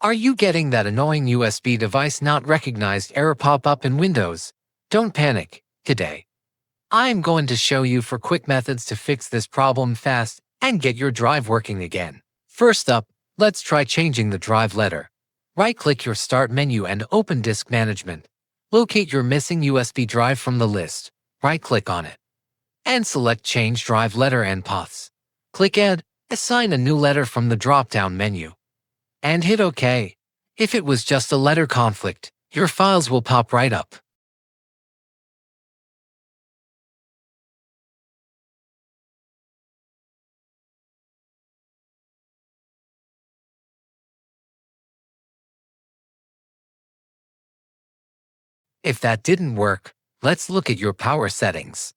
Are you getting that annoying USB device not recognized error pop up in Windows? Don't panic. Today, I'm going to show you 4 quick methods to fix this problem fast and get your drive working again. First up, let's try changing the drive letter. Right-click your Start menu and open Disk Management. Locate your missing USB drive from the list. Right-click on it and select Change Drive Letter and Paths. Click Add, assign a new letter from the drop-down menu, and hit OK. If it was just a letter conflict, your files will pop right up. If that didn't work, let's look at your power settings.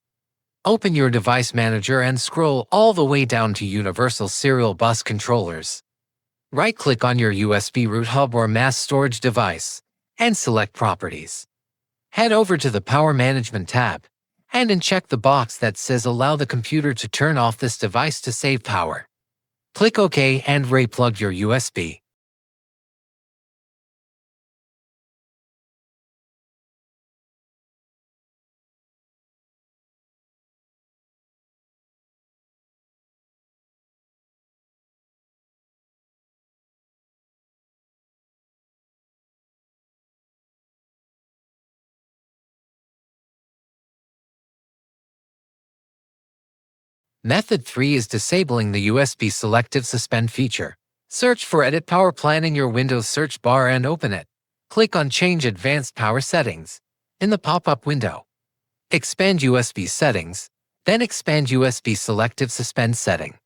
Open your device manager and scroll all the way down to Universal Serial Bus Controllers. Right-click on your USB root hub or mass storage device and select Properties. Head over to the Power Management tab and uncheck the box that says Allow the computer to turn off this device to save power. Click OK and replug your USB. Method 3 is disabling the USB Selective Suspend feature. Search for Edit Power Plan in your Windows search bar and open it. Click on Change Advanced Power Settings in the pop-up window. Expand USB Settings, then expand USB Selective Suspend setting,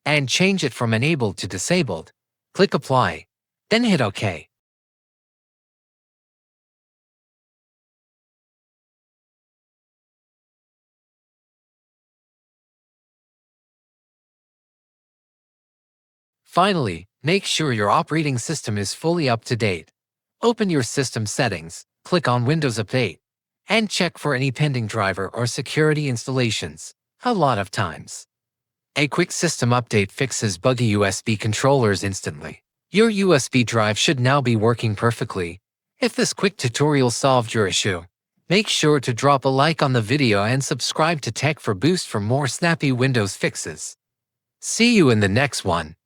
and change it from Enabled to Disabled. Click Apply, then hit OK. Finally, make sure your operating system is fully up to date. Open your system settings, click on Windows Update, and check for any pending driver or security installations. A lot of times, a quick system update fixes buggy USB controllers instantly. Your USB drive should now be working perfectly. If this quick tutorial solved your issue, make sure to drop a like on the video and subscribe to Tech for Boost for more snappy Windows fixes. See you in the next one.